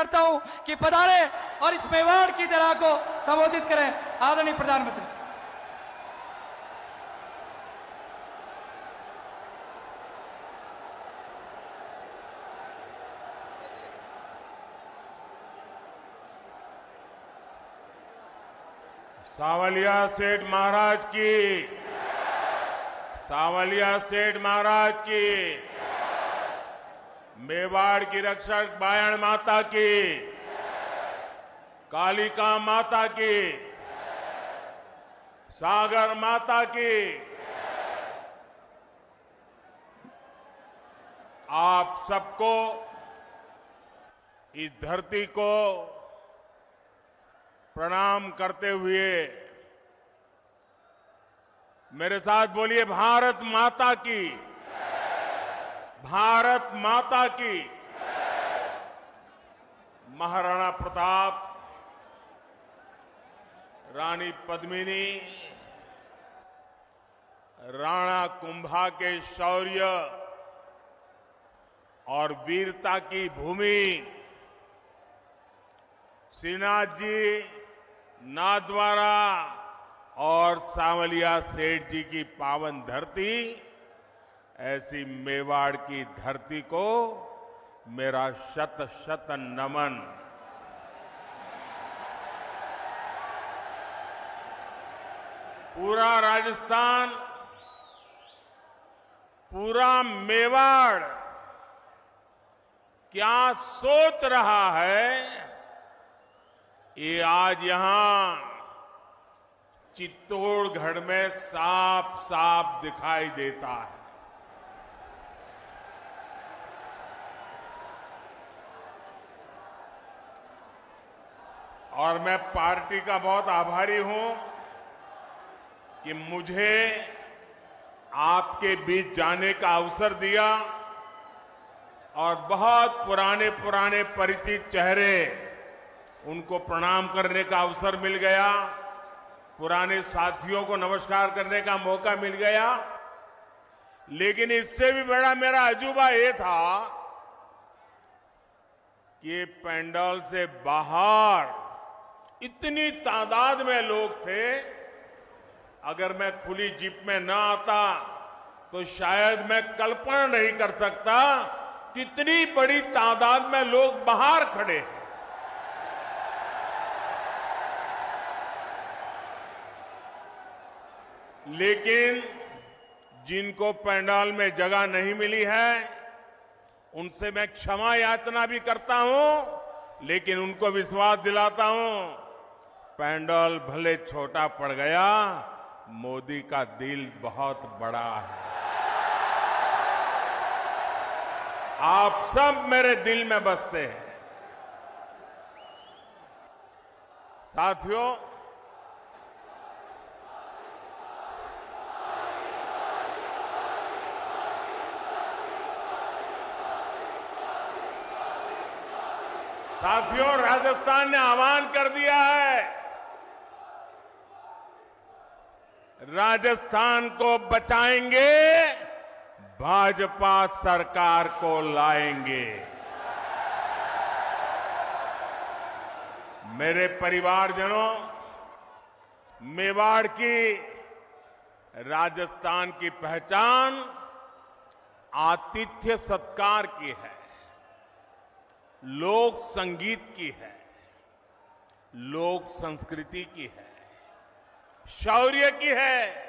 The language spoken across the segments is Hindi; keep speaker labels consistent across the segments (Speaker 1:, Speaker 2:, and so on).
Speaker 1: करता हूं कि पधारे और इस मेवाड़ की तरह को संबोधित करें। आदरणीय प्रधानमंत्री जी।
Speaker 2: सावलिया सेठ महाराज की, सावलिया सेठ महाराज की, मेवाड़ की रक्षक बायण माता की, कालिका माता की, सागर माता की। आप सबको, इस धरती को प्रणाम करते हुए मेरे साथ बोलिए, भारत माता की, भारत माता की। महाराणा प्रताप, रानी पद्मिनी, राणा कुंभा के शौर्य और वीरता की भूमि, श्रीनाथ जी, नाथद्वारा और सांवलिया सेठ जी की पावन धरती, ऐसी मेवाड़ की धरती को मेरा शत शत नमन। पूरा राजस्थान, पूरा मेवाड़ क्या सोच रहा है, ये आज यहां चित्तौड़गढ़ में साफ साफ दिखाई देता है। और मैं पार्टी का बहुत आभारी हूं कि मुझे आपके बीच जाने का अवसर दिया और बहुत पुराने पुराने परिचित चेहरे, उनको प्रणाम करने का अवसर मिल गया, पुराने साथियों को नमस्कार करने का मौका मिल गया। लेकिन इससे भी बड़ा मेरा अजूबा ये था कि पंडाल से बाहर इतनी तादाद में लोग थे। अगर मैं खुली जीप में न आता तो शायद मैं कल्पना नहीं कर सकता कितनी बड़ी तादाद में लोग बाहर खड़े हैं। लेकिन जिनको पंडाल में जगह नहीं मिली है, उनसे मैं क्षमा याचना भी करता हूं, लेकिन उनको विश्वास दिलाता हूं, पंडाल भले छोटा पड़ गया, मोदी का दिल बहुत बड़ा है। आप सब मेरे दिल में बसते हैं। साथियों, राजस्थान ने आह्वान कर दिया है, राजस्थान को बचाएंगे, भाजपा सरकार को लाएंगे। मेरे परिवारजनों, मेवाड़ की, राजस्थान की पहचान आतिथ्य सत्कार की है, लोक संगीत की है, लोक संस्कृति की है, शौर्य की है।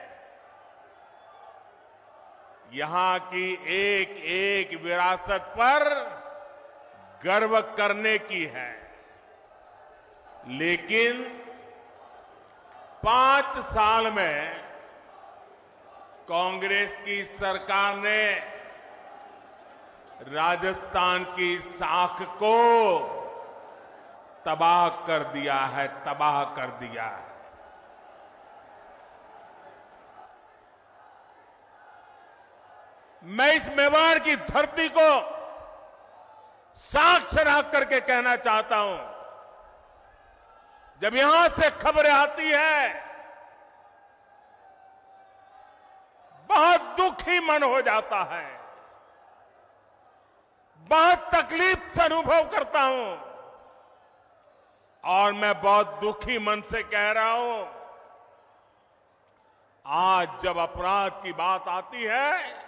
Speaker 2: यहां की एक एक विरासत पर गर्व करने की है। लेकिन 5 साल में कांग्रेस की सरकार ने राजस्थान की साख को तबाह कर दिया है, तबाह कर दिया है। मैं इस मेवाड़ की धरती को साक्ष रख करके कहना चाहता हूं, जब यहां से खबरें आती है, बहुत दुखी मन हो जाता है, बहुत तकलीफ से अनुभव करता हूं। और मैं बहुत दुखी मन से कह रहा हूं, आज जब अपराध की बात आती है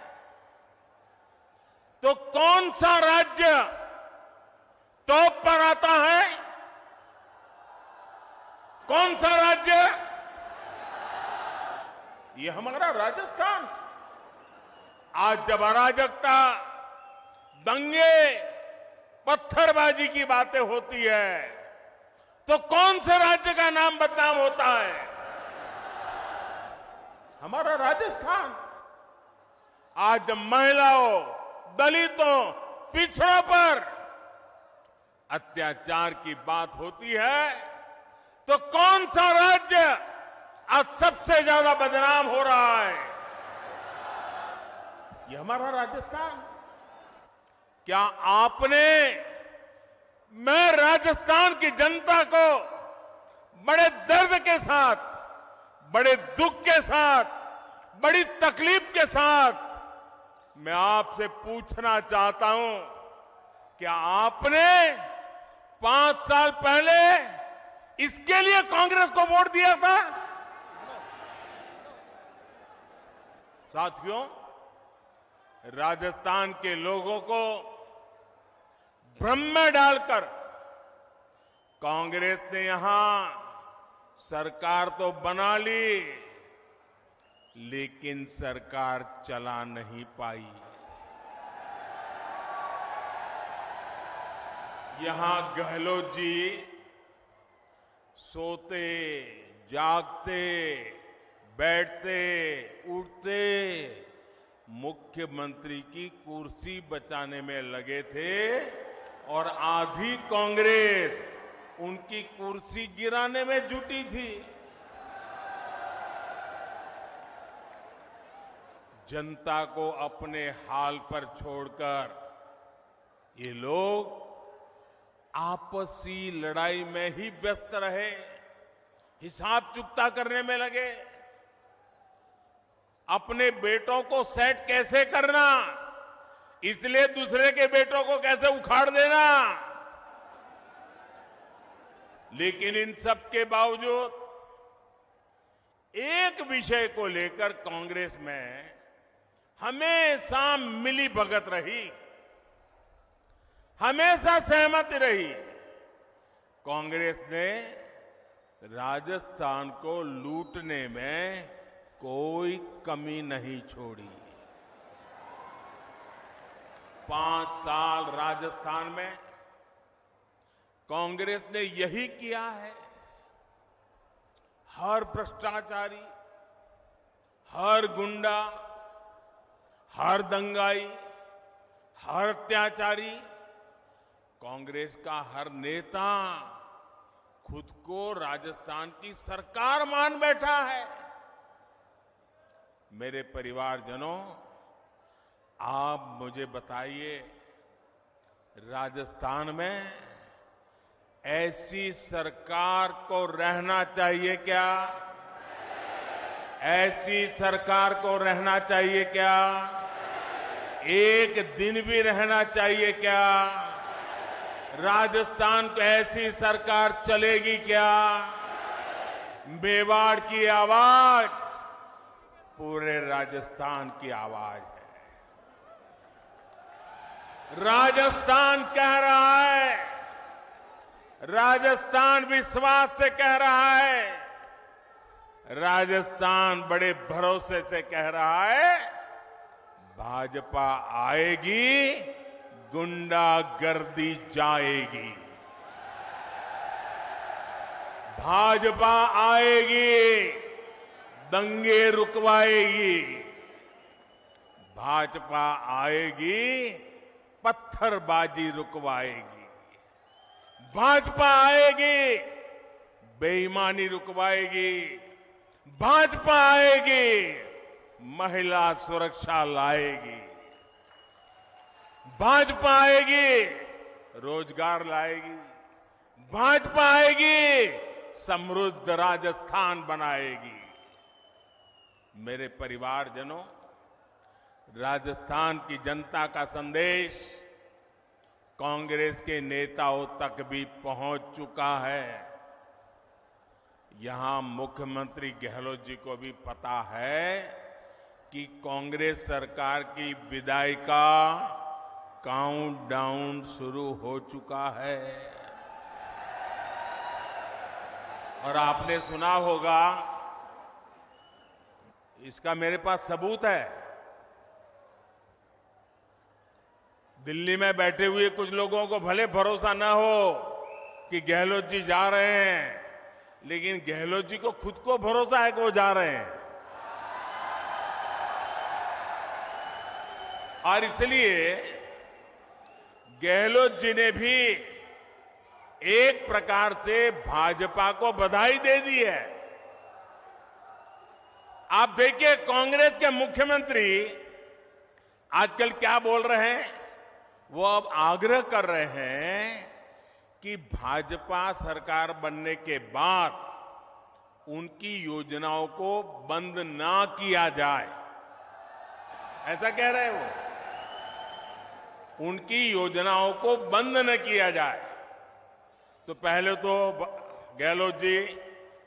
Speaker 2: तो कौन सा राज्य टॉप पर आता है? कौन सा राज्य? ये हमारा राजस्थान। आज जब अराजकता, दंगे, पत्थरबाजी की बातें होती है तो कौन से राज्य का नाम बदनाम होता है? हमारा राजस्थान। आज जब महिलाओं, दलितों, पिछड़ों पर अत्याचार की बात होती है तो कौन सा राज्य आज सबसे ज्यादा बदनाम हो रहा है? ये हमारा राजस्थान। क्या आपने, मैं राजस्थान की जनता को बड़े दर्द के साथ, बड़े दुख के साथ, बड़ी तकलीफ के साथ मैं आपसे पूछना चाहता हूं, क्या आपने 5 साल पहले इसके लिए कांग्रेस को वोट दिया था? साथियों, राजस्थान के लोगों को भ्रम में डालकर कांग्रेस ने यहां सरकार तो बना ली, लेकिन सरकार चला नहीं पाई। यहां गहलोत जी सोते, जागते, बैठते, उठते मुख्यमंत्री की कुर्सी बचाने में लगे थे और आधी कांग्रेस उनकी कुर्सी गिराने में जुटी थी। जनता को अपने हाल पर छोड़कर ये लोग आपसी लड़ाई में ही व्यस्त रहे, हिसाब चुकता करने में लगे। अपने बेटों को सेट कैसे करना, इसलिए दूसरे के बेटों को कैसे उखाड़ देना। लेकिन इन सब के बावजूद एक विषय को लेकर कांग्रेस में हमेशा मिली भगत रही, हमेशा सहमति रही। कांग्रेस ने राजस्थान को लूटने में कोई कमी नहीं छोड़ी। 5 साल राजस्थान में कांग्रेस ने यही किया है। हर भ्रष्टाचारी, हर गुंडा, हर दंगाई, हर अत्याचारी, कांग्रेस का हर नेता खुद को राजस्थान की सरकार मान बैठा है। मेरे परिवारजनों, आप मुझे बताइए, राजस्थान में ऐसी सरकार को रहना चाहिए क्या? ऐसी सरकार को रहना चाहिए क्या? एक दिन भी रहना चाहिए क्या? राजस्थान को ऐसी सरकार चलेगी क्या? मेवाड़ की आवाज पूरे राजस्थान की आवाज है। राजस्थान कह रहा है, राजस्थान विश्वास से कह रहा है, राजस्थान बड़े भरोसे से कह रहा है, भाजपा आएगी, गुंडागर्दी जाएगी। भाजपा आएगी, दंगे रुकवाएगी। भाजपा आएगी, पत्थरबाजी रुकवाएगी। भाजपा आएगी, बेईमानी रुकवाएगी। भाजपा आएगी, महिला सुरक्षा लाएगी। भाजपा आएगी, रोजगार लाएगी। भाजपा आएगी, समृद्ध राजस्थान बनाएगी। मेरे परिवारजनों, राजस्थान की जनता का संदेश कांग्रेस के नेताओं तक भी पहुंच चुका है। यहां मुख्यमंत्री गहलोत जी को भी पता है कि कांग्रेस सरकार की विदाई का काउंटडाउन शुरू हो चुका है। और आपने सुना होगा, इसका मेरे पास सबूत है। दिल्ली में बैठे हुए कुछ लोगों को भले भरोसा न हो कि गहलोत जी जा रहे हैं, लेकिन गहलोत जी को खुद को भरोसा है कि वो जा रहे हैं। और इसलिए गहलोत जी ने भी एक प्रकार से भाजपा को बधाई दे दी है। आप देखिए, कांग्रेस के मुख्यमंत्री आजकल क्या बोल रहे हैं? वो अब आग्रह कर रहे हैं कि भाजपा सरकार बनने के बाद उनकी योजनाओं को बंद ना किया जाए। ऐसा कह रहे हैं वो, उनकी योजनाओं को बंद न किया जाए। तो पहले तो गहलोत जी,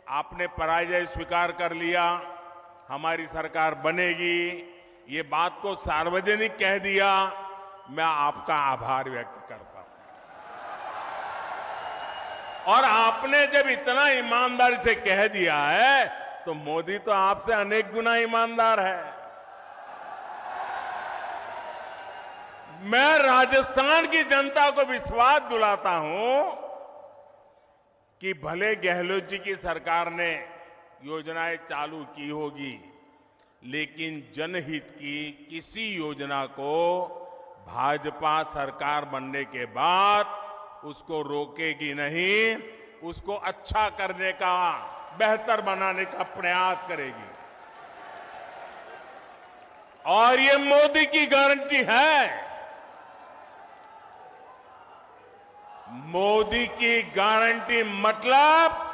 Speaker 2: आपने पराजय स्वीकार कर लिया, हमारी सरकार बनेगी, ये बात को सार्वजनिक कह दिया। मैं आपका आभार व्यक्त करता हूं। और आपने जब इतना ईमानदारी से कह दिया है, तो मोदी तो आपसे अनेक गुना ईमानदार है। मैं राजस्थान की जनता को विश्वास दिलाता हूं कि भले गहलोत जी की सरकार ने योजनाएं चालू की होगी, लेकिन जनहित की किसी योजना को भाजपा सरकार बनने के बाद उसको रोकेगी नहीं, उसको अच्छा करने का, बेहतर बनाने का प्रयास करेगी। और ये मोदी की गारंटी है। मोदी की गारंटी मतलब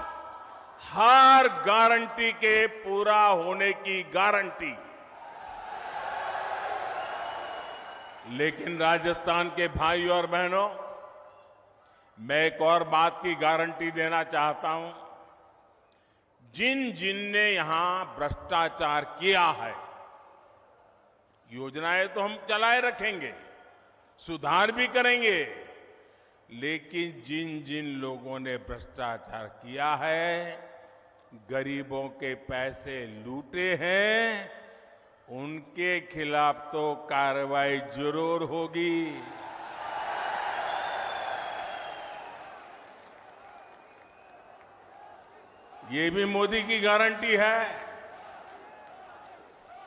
Speaker 2: हर गारंटी के पूरा होने की गारंटी। लेकिन राजस्थान के भाई और बहनों, मैं एक और बात की गारंटी देना चाहता हूं। जिन जिन ने यहां भ्रष्टाचार किया है, योजनाएं तो हम चलाए रखेंगे, सुधार भी करेंगे, लेकिन जिन जिन लोगों ने भ्रष्टाचार किया है, गरीबों के पैसे लूटे हैं, उनके खिलाफ तो कार्रवाई जरूर होगी। ये भी मोदी की गारंटी है।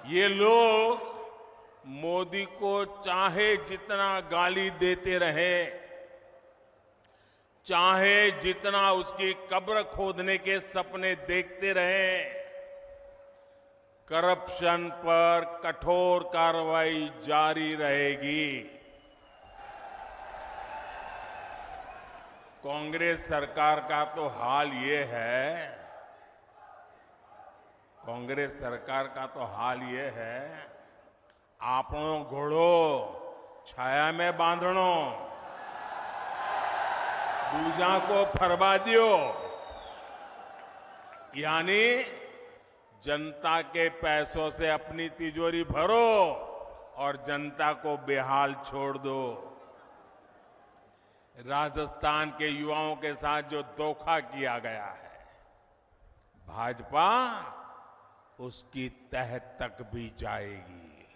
Speaker 2: ये लोग मोदी को चाहे जितना गाली देते रहे, चाहे जितना उसकी कब्र खोदने के सपने देखते रहे, करप्शन पर कठोर कार्रवाई जारी रहेगी। कांग्रेस सरकार का तो हाल ये है, कांग्रेस सरकार का तो हाल ये है, आपनो घोड़ो छाया में बांधणो, दूजा को फरवा दियो। यानी जनता के पैसों से अपनी तिजोरी भरो और जनता को बेहाल छोड़ दो। राजस्थान के युवाओं के साथ जो धोखा किया गया है, भाजपा उसकी तह तक भी जाएगी।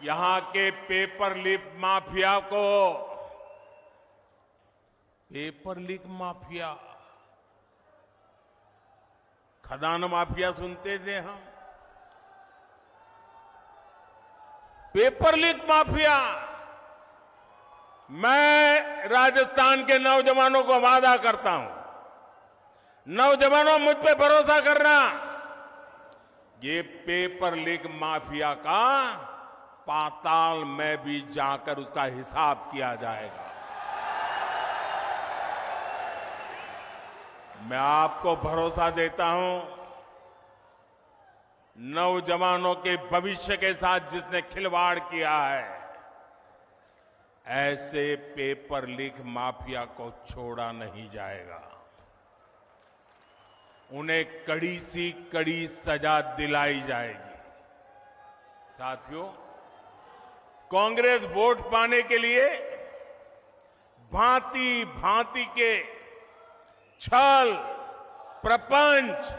Speaker 2: यहां के पेपर लीक माफिया को, पेपर लीक माफिया, खदान माफिया सुनते थे हम, पेपर लीक माफिया। मैं राजस्थान के नौजवानों को वादा करता हूं, नौजवानों मुझ पे भरोसा करना, ये पेपर लीक माफिया का पाताल में भी जाकर उसका हिसाब किया जाएगा। मैं आपको भरोसा देता हूं, नौजवानों के भविष्य के साथ जिसने खिलवाड़ किया है, ऐसे पेपर लीक माफिया को छोड़ा नहीं जाएगा। उन्हें कड़ी सी कड़ी सजा दिलाई जाएगी। साथियों, कांग्रेस वोट पाने के लिए भांति भांति के छल प्रपंच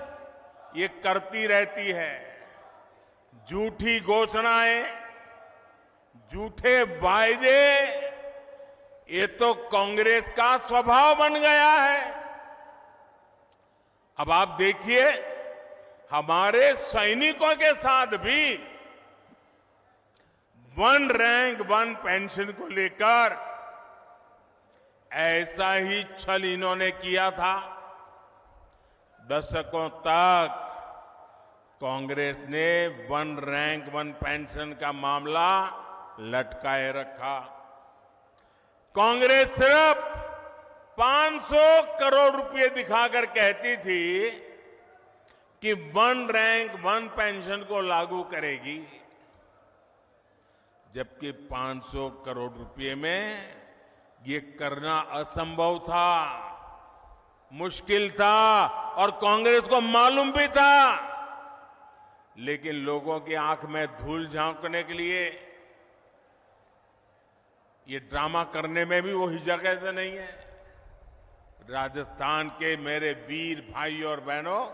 Speaker 2: ये करती रहती है। झूठी घोषणाएं, झूठे वायदे, ये तो कांग्रेस का स्वभाव बन गया है। अब आप देखिए, हमारे सैनिकों के साथ भी वन रैंक वन पेंशन को लेकर ऐसा ही छल इन्होंने किया था। दशकों तक कांग्रेस ने वन रैंक वन पेंशन का मामला लटकाए रखा। कांग्रेस सिर्फ 500 करोड़ रुपए दिखाकर कहती थी कि वन रैंक वन पेंशन को लागू करेगी, जबकि 500 करोड़ रुपए में ये करना असंभव था, मुश्किल था और कांग्रेस को मालूम भी था। लेकिन लोगों की आंख में धूल झांकने के लिए ये ड्रामा करने में भी वो हिचक ऐसे नहीं है। राजस्थान के मेरे वीर भाई और बहनों,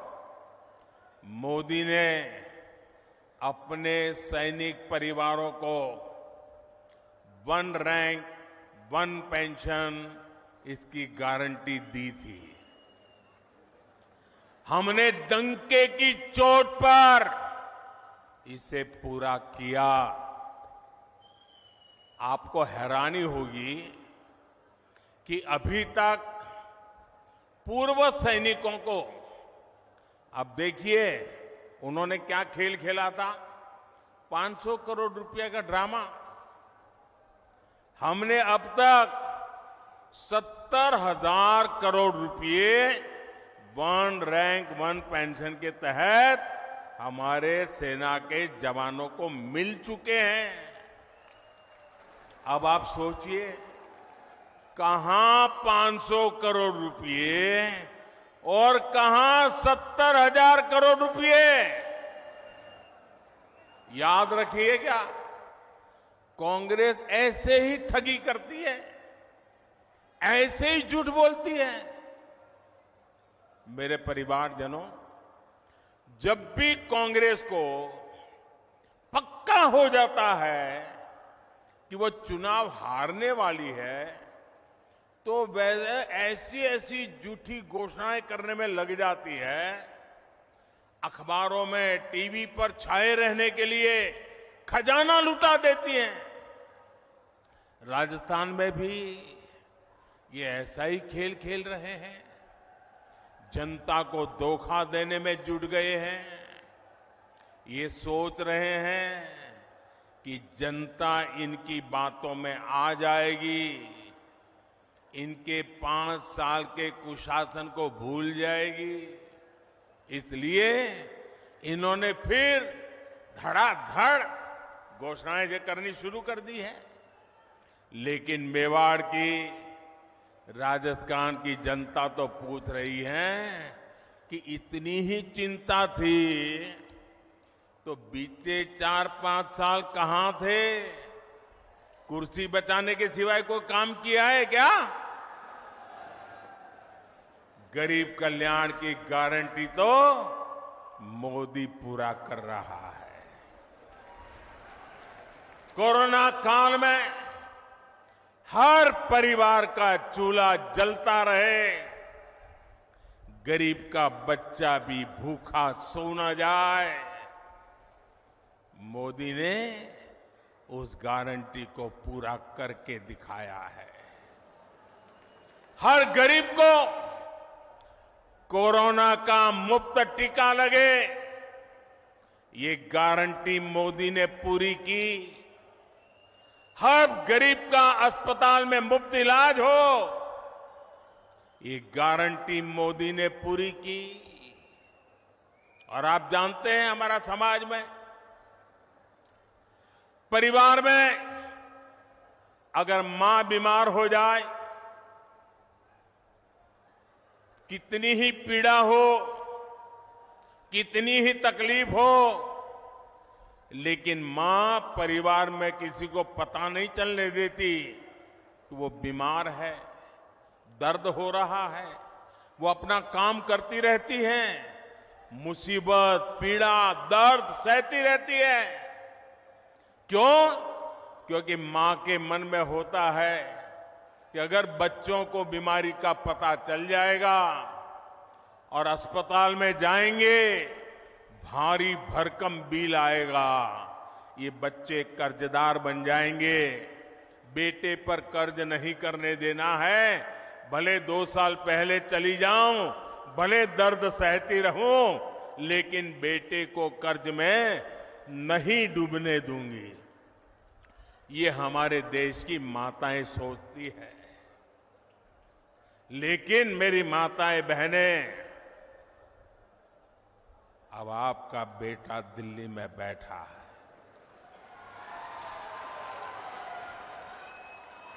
Speaker 2: मोदी ने अपने सैनिक परिवारों को वन रैंक वन पेंशन इसकी गारंटी दी थी। हमने डंके की चोट पर इसे पूरा किया। आपको हैरानी होगी कि अभी तक पूर्व सैनिकों को, अब देखिए उन्होंने क्या खेल खेला था, 500 करोड़ रुपए का ड्रामा। हमने अब तक 70,000 करोड़ रुपए वन रैंक वन पेंशन के तहत हमारे सेना के जवानों को मिल चुके हैं। अब आप सोचिए, कहां 500 करोड़ रुपए और कहां 70,000 करोड़ रुपए। याद रखिए, क्या कांग्रेस ऐसे ही ठगी करती है, ऐसे ही झूठ बोलती है। मेरे परिवारजनों, जब भी कांग्रेस को पक्का हो जाता है कि वो चुनाव हारने वाली है, तो वैसे ऐसी ऐसी झूठी घोषणाएं करने में लग जाती है। अखबारों में, टीवी पर छाए रहने के लिए खजाना लुटा देती हैं। राजस्थान में भी ये ऐसा ही खेल खेल रहे हैं। जनता को धोखा देने में जुट गए हैं। ये सोच रहे हैं कि जनता इनकी बातों में आ जाएगी, इनके 5 साल के कुशासन को भूल जाएगी। इसलिए इन्होंने फिर धड़ाधड़ घोषणाएं करनी शुरू कर दी है। लेकिन मेवाड़ की, राजस्थान की जनता तो पूछ रही है कि इतनी ही चिंता थी तो बीते 4-5 साल कहां थे? कुर्सी बचाने के सिवाय कोई काम किया है क्या? गरीब कल्याण की गारंटी तो मोदी पूरा कर रहा है। कोरोना काल में हर परिवार का चूल्हा जलता रहे, गरीब का बच्चा भी भूखा सो न जाए, मोदी ने उस गारंटी को पूरा करके दिखाया है। हर गरीब को कोरोना का मुफ्त टीका लगे, ये गारंटी मोदी ने पूरी की। हर गरीब का अस्पताल में मुफ्त इलाज हो, ये गारंटी मोदी ने पूरी की। और आप जानते हैं, हमारा समाज में, परिवार में अगर मां बीमार हो जाए, कितनी ही पीड़ा हो, कितनी ही तकलीफ हो, लेकिन मां परिवार में किसी को पता नहीं चलने देती कि वो बीमार है, दर्द हो रहा है। वो अपना काम करती रहती हैं, मुसीबत, पीड़ा, दर्द सहती रहती है। क्यों? क्योंकि मां के मन में होता है कि अगर बच्चों को बीमारी का पता चल जाएगा और अस्पताल में जाएंगे, भारी भरकम बिल आएगा, ये बच्चे कर्जदार बन जाएंगे। बेटे पर कर्ज नहीं करने देना है, भले 2 साल पहले चली जाऊं, भले दर्द सहती रहूं, लेकिन बेटे को कर्ज में नहीं डूबने दूंगी। ये हमारे देश की माताएं सोचती है। लेकिन मेरी माताएं बहनें, अब आपका बेटा दिल्ली में बैठा है,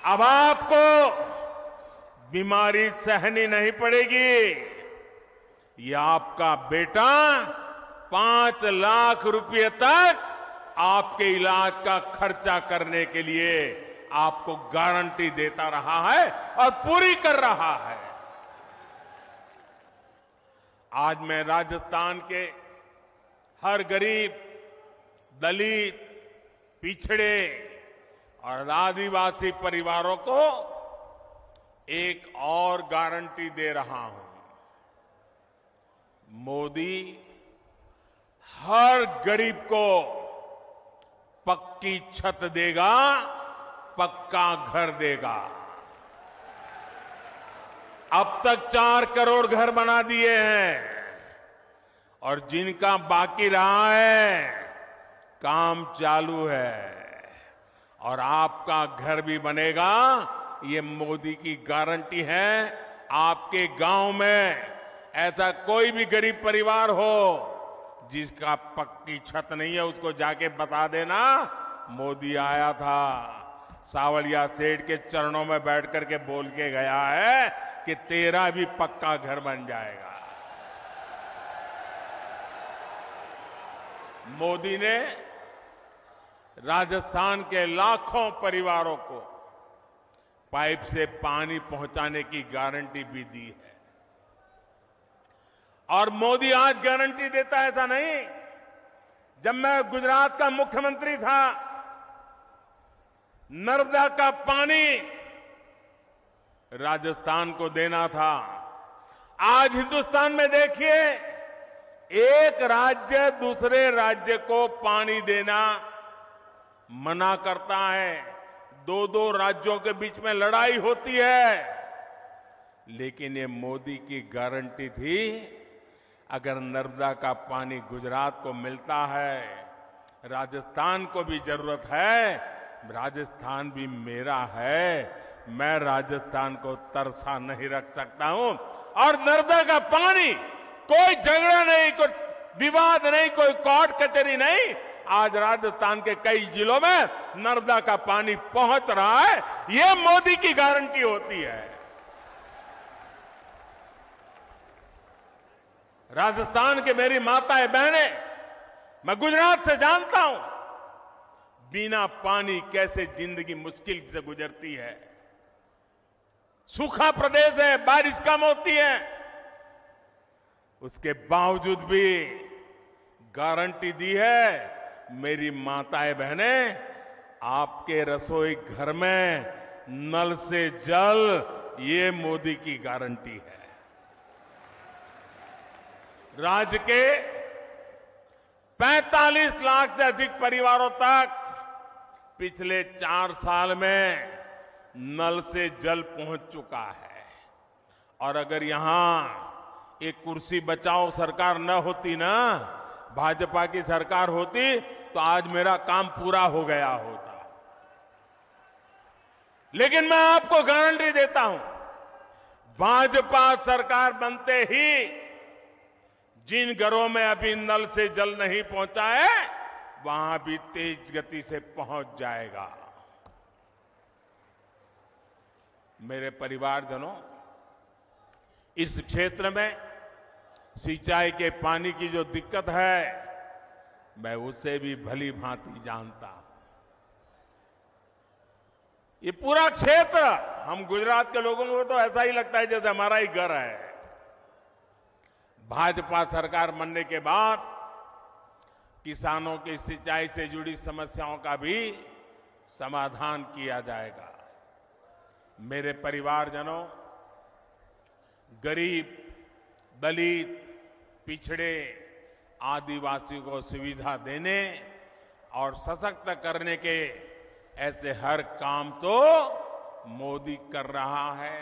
Speaker 2: अब आपको बीमारी सहनी नहीं पड़ेगी। ये आपका बेटा 5 लाख रुपए तक आपके इलाज का खर्चा करने के लिए आपको गारंटी देता रहा है और पूरी कर रहा है। आज मैं राजस्थान के हर गरीब, दलित, पिछड़े और आदिवासी परिवारों को एक और गारंटी दे रहा हूं। मोदी हर गरीब को पक्की छत देगा, पक्का घर देगा। अब तक 4 करोड़ घर बना दिए हैं और जिनका बाकी रहा है, काम चालू है। और आपका घर भी बनेगा, ये मोदी की गारंटी है। आपके गांव में ऐसा कोई भी गरीब परिवार हो जिसका पक्की छत नहीं है, उसको जाके बता देना मोदी आया था, सावलिया सेठ के चरणों में बैठ करके बोल के गया है कि तेरा भी पक्का घर बन जाएगा। मोदी ने राजस्थान के लाखों परिवारों को पाइप से पानी पहुंचाने की गारंटी भी दी है। और मोदी आज गारंटी देता है, ऐसा नहीं। जब मैं गुजरात का मुख्यमंत्री था, नर्मदा का पानी राजस्थान को देना था। आज हिंदुस्तान में देखिए, एक राज्य दूसरे राज्य को पानी देना मना करता है, 2-2 राज्यों के बीच में लड़ाई होती है। लेकिन ये मोदी की गारंटी थी, अगर नर्मदा का पानी गुजरात को मिलता है, राजस्थान को भी जरूरत है, राजस्थान भी मेरा है, मैं राजस्थान को तरसा नहीं रख सकता हूं। और नर्मदा का पानी, कोई झगड़ा नहीं, कोई विवाद नहीं, कोई कोर्ट कचहरी नहीं, आज राजस्थान के कई जिलों में नर्मदा का पानी पहुंच रहा है। ये मोदी की गारंटी होती है। राजस्थान के मेरी माताएं बहनें, मैं गुजरात से जानता हूं बिना पानी कैसे जिंदगी मुश्किल से गुजरती है। सूखा प्रदेश है, बारिश कम होती है, उसके बावजूद भी गारंटी दी है। मेरी माताएं बहनें, आपके रसोई घर में नल से जल, ये मोदी की गारंटी है। राज्य के 45 लाख से अधिक परिवारों तक पिछले 4 साल में नल से जल पहुंच चुका है। और अगर यहां एक कुर्सी बचाओ सरकार न होती ना, भाजपा की सरकार होती, तो आज मेरा काम पूरा हो गया होता। लेकिन मैं आपको गारंटी देता हूं, भाजपा सरकार बनते ही जिन घरों में अभी नल से जल नहीं पहुंचा है, वहां भी तेज गति से पहुंच जाएगा। मेरे परिवारजनों, इस क्षेत्र में सिंचाई के पानी की जो दिक्कत है, मैं उसे भी भली भांति जानता हूं। ये पूरा क्षेत्र, हम गुजरात के लोगों को तो ऐसा ही लगता है जैसे हमारा ही घर है। भाजपा सरकार बनने के बाद किसानों की सिंचाई से जुड़ी समस्याओं का भी समाधान किया जाएगा। मेरे परिवारजनों, गरीब, दलित, पिछड़े, आदिवासी को सुविधा देने और सशक्त करने के ऐसे हर काम तो मोदी कर रहा है।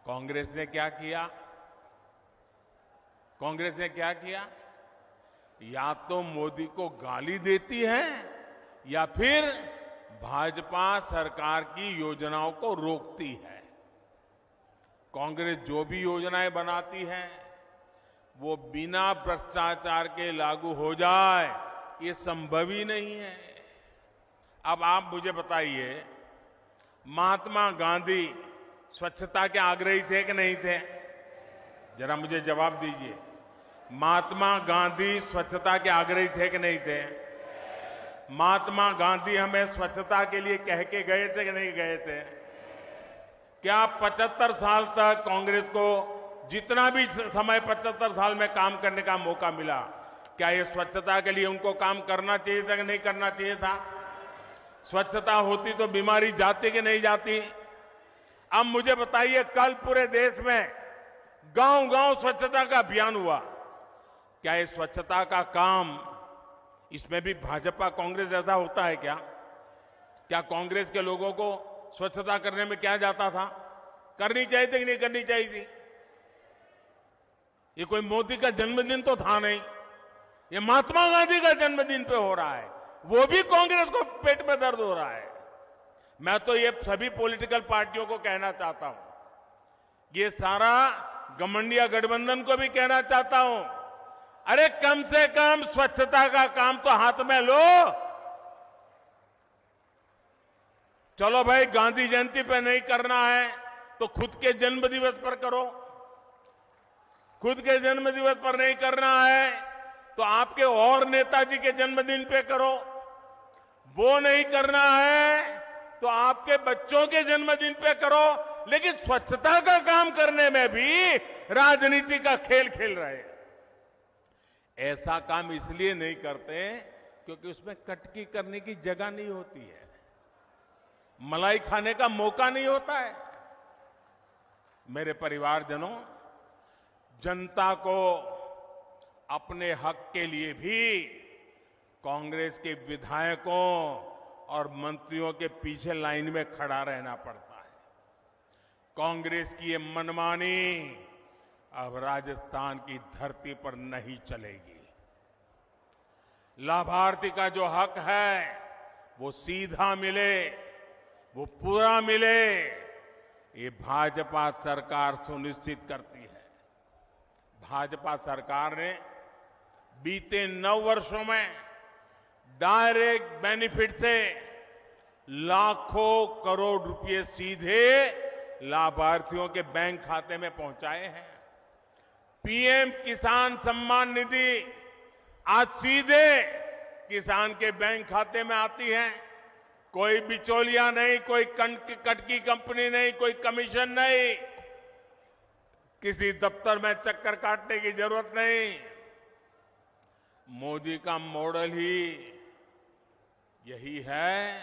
Speaker 2: कांग्रेस ने क्या किया? कांग्रेस ने क्या किया? या तो मोदी को गाली देती है या फिर भाजपा सरकार की योजनाओं को रोकती है। कांग्रेस जो भी योजनाएं बनाती है वो बिना भ्रष्टाचार के लागू हो जाए, ये संभव ही नहीं है। अब आप मुझे बताइए, महात्मा गांधी स्वच्छता के आग्रही थे कि नहीं थे? जरा मुझे जवाब दीजिए। महात्मा गांधी स्वच्छता के आग्रही थे कि नहीं थे? महात्मा गांधी हमें स्वच्छता के लिए कह के गए थे कि नहीं गए थे? क्या 75 साल तक कांग्रेस को जितना भी समय 75 साल में काम करने का मौका मिला, क्या ये स्वच्छता के लिए उनको काम करना चाहिए था कि नहीं करना चाहिए था? स्वच्छता होती तो बीमारी जाती कि नहीं जाती? अब मुझे बताइए, कल पूरे देश में गांव-गांव स्वच्छता का अभियान हुआ। क्या ये स्वच्छता का काम, इसमें भी भाजपा कांग्रेस जैसा होता है क्या? क्या कांग्रेस के लोगों को स्वच्छता करने में क्या जाता था? करनी चाहिए थी कि नहीं करनी चाहिए थी? ये कोई मोदी का जन्मदिन तो था नहीं, ये महात्मा गांधी का जन्मदिन पे हो रहा है, वो भी कांग्रेस को पेट में दर्द हो रहा है। मैं तो ये सभी पॉलिटिकल पार्टियों को कहना चाहता हूं, ये सारा घमंडिया गठबंधन को भी कहना चाहता हूं, अरे कम से कम स्वच्छता का काम तो हाथ में लो। चलो भाई, गांधी जयंती पे नहीं करना है तो खुद के जन्म दिवस पर करो। खुद के जन्म दिवस पर नहीं करना है तो आपके और नेताजी के जन्मदिन पे करो। वो नहीं करना है तो आपके बच्चों के जन्मदिन पे करो। लेकिन स्वच्छता का काम करने में भी राजनीति का खेल खेल रहे हैं। ऐसा काम इसलिए नहीं करते क्योंकि उसमें कटकी करने की जगह नहीं होती है, मलाई खाने का मौका नहीं होता है। मेरे परिवारजनों, जनता को अपने हक के लिए भी कांग्रेस के विधायकों और मंत्रियों के पीछे लाइन में खड़ा रहना पड़ता है। कांग्रेस की ये मनमानी अब राजस्थान की धरती पर नहीं चलेगी। लाभार्थी का जो हक है वो सीधा मिले, वो पूरा मिले, ये भाजपा सरकार सुनिश्चित करती है। भाजपा सरकार ने बीते 9 वर्षों में डायरेक्ट बेनिफिट से लाखों करोड़ रुपए सीधे लाभार्थियों के बैंक खाते में पहुंचाए हैं। पीएम किसान सम्मान निधि आज सीधे किसान के बैंक खाते में आती है। कोई बिचौलिया नहीं, कोई कटकी कंपनी नहीं, कोई कमीशन नहीं, किसी दफ्तर में चक्कर काटने की जरूरत नहीं। मोदी का मॉडल ही यही है,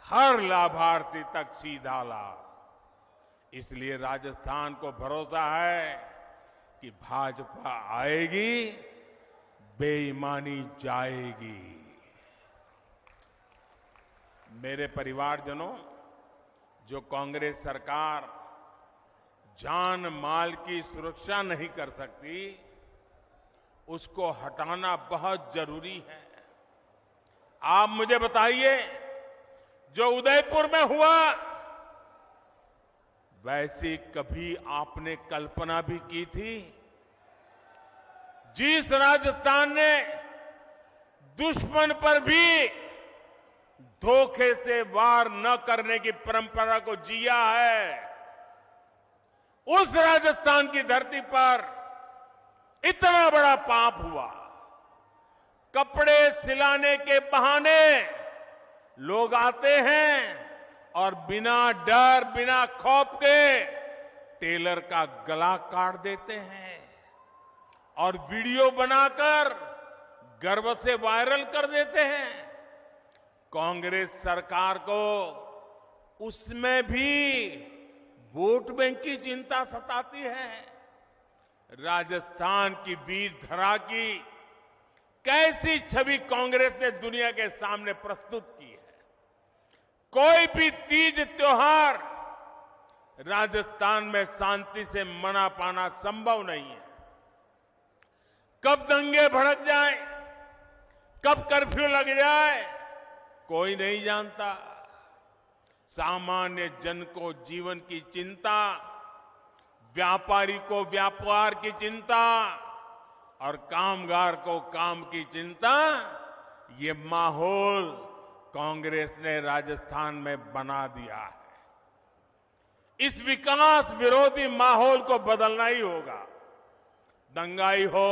Speaker 2: हर लाभार्थी तक सीधा लाभ। इसलिए राजस्थान को भरोसा है कि भाजपा आएगी, बेईमानी जाएगी। मेरे परिवारजनों, जो कांग्रेस सरकार जान माल की सुरक्षा नहीं कर सकती, उसको हटाना बहुत जरूरी है। आप मुझे बताइए, जो उदयपुर में हुआ, वैसी कभी आपने कल्पना भी की थी? जिस राजस्थान ने दुश्मन पर भी धोखे से वार न करने की परंपरा को जिया है, उस राजस्थान की धरती पर इतना बड़ा पाप हुआ। कपड़े सिलाने के बहाने लोग आते हैं और बिना डर, बिना खौफ के टेलर का गला काट देते हैं और वीडियो बनाकर गर्व से वायरल कर देते हैं। कांग्रेस सरकार को उसमें भी वोट बैंक की चिंता सताती है। राजस्थान की वीर धरा की कैसी छवि कांग्रेस ने दुनिया के सामने प्रस्तुत की है। कोई भी तीज त्योहार राजस्थान में शांति से मना पाना संभव नहीं है। कब दंगे भड़क जाए, कब कर्फ्यू लग जाए, कोई नहीं जानता। सामान्य जन को जीवन की चिंता, व्यापारी को व्यापार की चिंता और कामगार को काम की चिंता, ये माहौल कांग्रेस ने राजस्थान में बना दिया है। इस विकास विरोधी माहौल को बदलना ही होगा। दंगाई हो,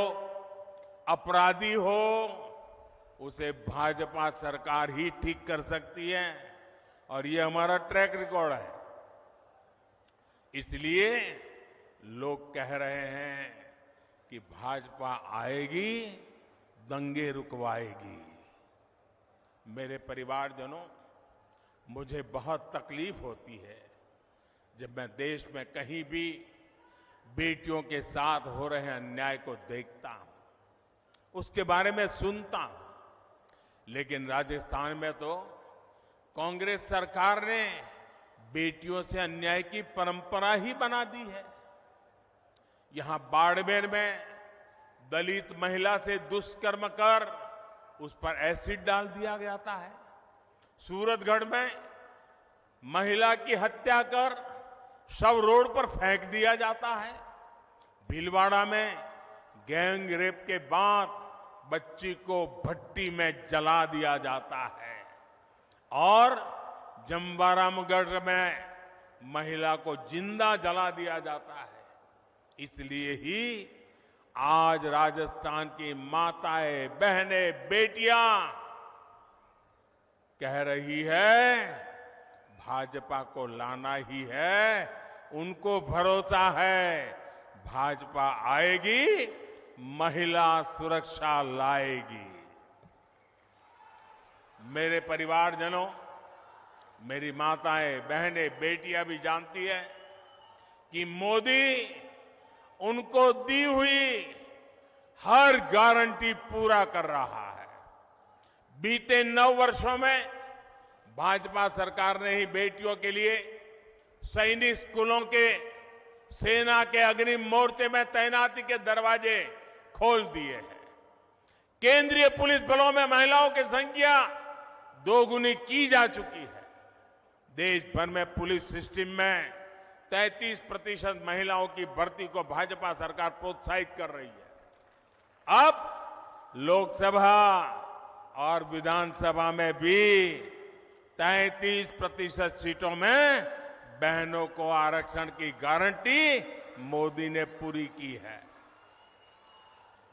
Speaker 2: अपराधी हो, उसे भाजपा सरकार ही ठीक कर सकती है और ये हमारा ट्रैक रिकॉर्ड है। इसलिए लोग कह रहे हैं कि भाजपा आएगी, दंगे रुकवाएगी। मेरे परिवारजनों, मुझे बहुत तकलीफ होती है जब मैं देश में कहीं भी बेटियों के साथ हो रहे अन्याय को देखता हूं, उसके बारे में सुनता हूं। लेकिन राजस्थान में तो कांग्रेस सरकार ने बेटियों से अन्याय की परंपरा ही बना दी है। यहां बाड़मेर में दलित महिला से दुष्कर्म कर उस पर एसिड डाल दिया जाता है। सूरतगढ़ में महिला की हत्या कर शव रोड पर फेंक दिया जाता है। भीलवाड़ा में गैंग रेप के बाद बच्ची को भट्टी में जला दिया जाता है और जमवारामगढ़ में महिला को जिंदा जला दिया जाता है। इसलिए ही आज राजस्थान की माताएं, बहनें, बेटियां कह रही है भाजपा को लाना ही है। उनको भरोसा है भाजपा आएगी, महिला सुरक्षा लाएगी। मेरे परिवारजनों, मेरी माताएं, बहनें, बेटियां भी जानती है कि मोदी उनको दी हुई हर गारंटी पूरा कर रहा है। बीते 9 वर्षों में भाजपा सरकार ने ही बेटियों के लिए सैनिक स्कूलों के, सेना के अग्रिम मोर्चे में तैनाती के दरवाजे खोल दिए हैं। केंद्रीय पुलिस बलों में महिलाओं की संख्या 2 गुनी की जा चुकी है। देश भर में पुलिस सिस्टम में 33% महिलाओं की भर्ती को भाजपा सरकार प्रोत्साहित कर रही है। अब लोकसभा और विधानसभा में भी 33% सीटों में बहनों को आरक्षण की गारंटी मोदी ने पूरी की है।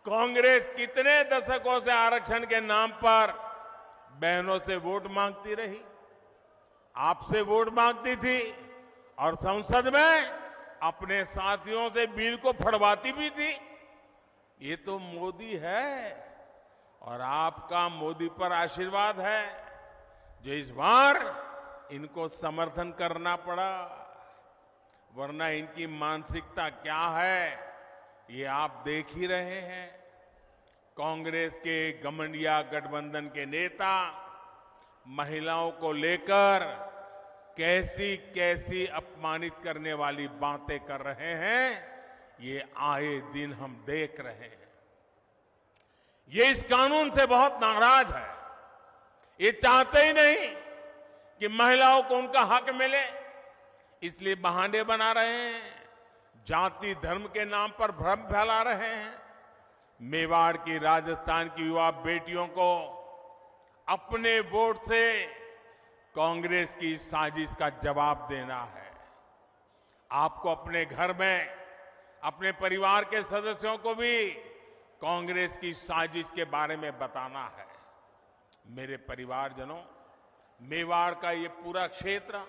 Speaker 2: कांग्रेस कितने दशकों से आरक्षण के नाम पर बहनों से वोट मांगती रही, आपसे वोट मांगती थी और संसद में अपने साथियों से बिल को फड़वाती भी थी। ये तो मोदी है और आपका मोदी पर आशीर्वाद है जो इस बार इनको समर्थन करना पड़ा, वरना इनकी मानसिकता क्या है ये आप देख ही रहे हैं। कांग्रेस के घमंडिया गठबंधन के नेता महिलाओं को लेकर कैसी कैसी अपमानित करने वाली बातें कर रहे हैं, ये आए दिन हम देख रहे हैं। ये इस कानून से बहुत नाराज है। ये चाहते ही नहीं कि महिलाओं को उनका हक मिले, इसलिए बहाने बना रहे हैं, जाति धर्म के नाम पर भ्रम फैला रहे हैं। मेवाड़ की, राजस्थान की युवा बेटियों को अपने वोट से कांग्रेस की साजिश का जवाब देना है। आपको अपने घर में अपने परिवार के सदस्यों को भी कांग्रेस की साजिश के बारे में बताना है। मेरे परिवारजनों, मेवाड़ का ये पूरा क्षेत्र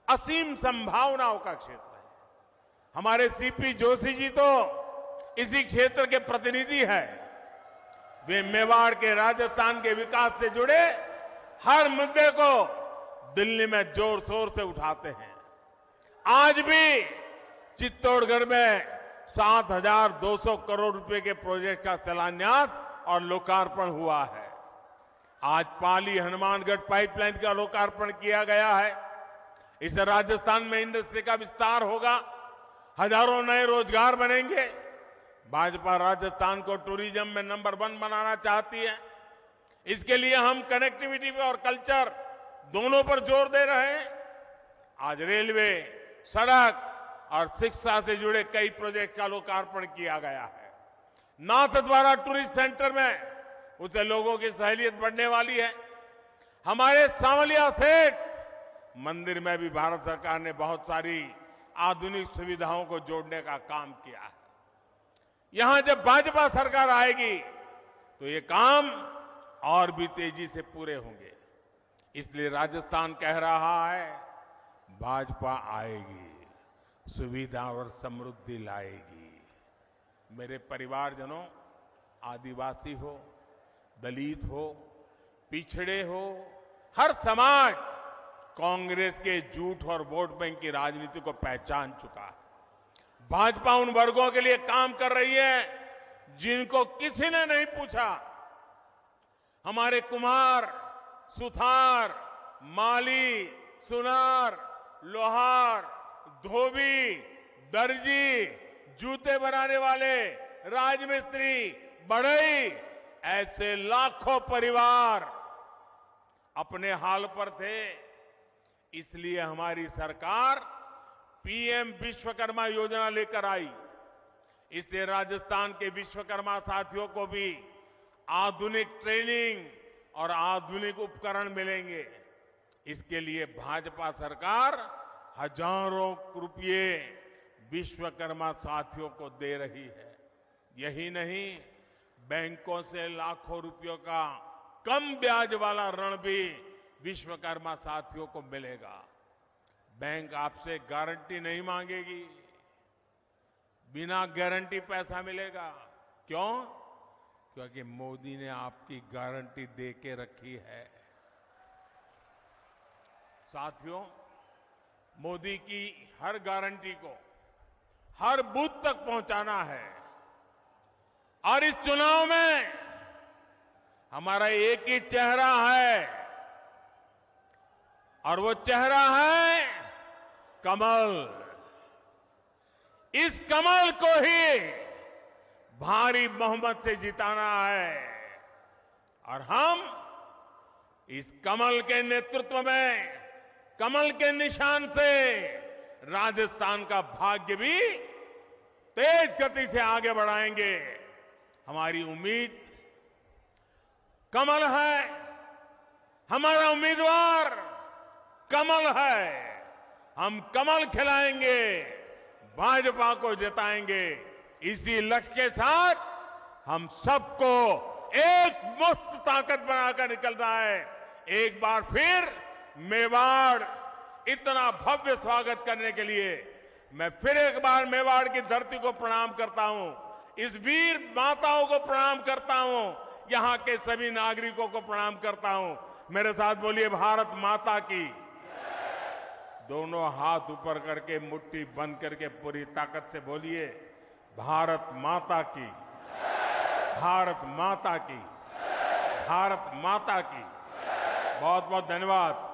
Speaker 2: असीम संभावनाओं का क्षेत्र है। हमारे सीपी जोशी जी तो इसी क्षेत्र के प्रतिनिधि हैं। वे मेवाड़ के राजस्थान के विकास से जुड़े हर मुद्दे को दिल्ली में जोर शोर से उठाते हैं। आज भी चित्तौड़गढ़ में 7,200 करोड़ रुपए के प्रोजेक्ट का शिलान्यास और लोकार्पण हुआ है। आज पाली हनुमानगढ़ पाइपलाइन का लोकार्पण किया गया है। इससे राजस्थान में इंडस्ट्री का विस्तार होगा, हजारों नए रोजगार बनेंगे। भाजपा राजस्थान को टूरिज्म में नंबर 1 बनाना चाहती है। इसके लिए हम कनेक्टिविटी और कल्चर दोनों पर जोर दे रहे हैं। आज रेलवे, सड़क और शिक्षा से जुड़े कई प्रोजेक्ट का लोकार्पण किया गया है। नाथद्वारा टूरिस्ट सेंटर में उससे लोगों की सहूलियत बढ़ने वाली है। हमारे सांवलिया सेठ मंदिर में भी भारत सरकार ने बहुत सारी आधुनिक सुविधाओं को जोड़ने का काम किया है। यहां जब भाजपा सरकार आएगी तो ये काम और भी तेजी से पूरे होंगे। इसलिए राजस्थान कह रहा है, भाजपा आएगी, सुविधा और समृद्धि लाएगी। मेरे परिवारजनों, आदिवासी हो, दलित हो, पिछड़े हो, हर समाज कांग्रेस के झूठ और वोट बैंक की राजनीति को पहचान चुका है। भाजपा उन वर्गों के लिए काम कर रही है जिनको किसी ने नहीं पूछा। हमारे कुम्हार, सुथार, माली, सुनार, लोहार, धोबी, दर्जी, जूते बनाने वाले, राजमिस्त्री, बढ़ई, ऐसे लाखों परिवार अपने हाल पर थे। इसलिए हमारी सरकार पीएम विश्वकर्मा योजना लेकर आई। इससे राजस्थान के विश्वकर्मा साथियों को भी आधुनिक ट्रेनिंग और आधुनिक उपकरण मिलेंगे। इसके लिए भाजपा सरकार हजारों रुपये विश्वकर्मा साथियों को दे रही है। यही नहीं, बैंकों से लाखों रुपयों का कम ब्याज वाला ऋण भी विश्वकर्मा साथियों को मिलेगा। बैंक आपसे गारंटी नहीं मांगेगी, बिना गारंटी पैसा मिलेगा। क्यों? क्योंकि मोदी ने आपकी गारंटी दे के रखी है। साथियों, मोदी की हर गारंटी को हर बूथ तक पहुंचाना है। और इस चुनाव में हमारा एक ही चेहरा है, और वो चेहरा है कमल। इस कमल को ही भारी बहुमत से जिताना है। और हम इस कमल के नेतृत्व में, कमल के निशान से राजस्थान का भाग्य भी तेज गति से आगे बढ़ाएंगे। हमारी उम्मीद कमल है, हमारा उम्मीदवार कमल है। हम कमल खिलाएंगे, भाजपा को जिताएंगे। इसी लक्ष्य के साथ हम सबको एक मुक्त ताकत बनाकर निकलना है। एक बार फिर मेवाड़ इतना भव्य स्वागत करने के लिए मैं फिर एक बार मेवाड़ की धरती को प्रणाम करता हूं, इस वीर माताओं को प्रणाम करता हूं, यहां के सभी नागरिकों को प्रणाम करता हूं। मेरे साथ बोलिए, भारत माता की। दोनों हाथ ऊपर करके मुट्ठी बंद करके पूरी ताकत से बोलिए, भारत माता की, भारत माता की, भारत माता की। बहुत बहुत धन्यवाद।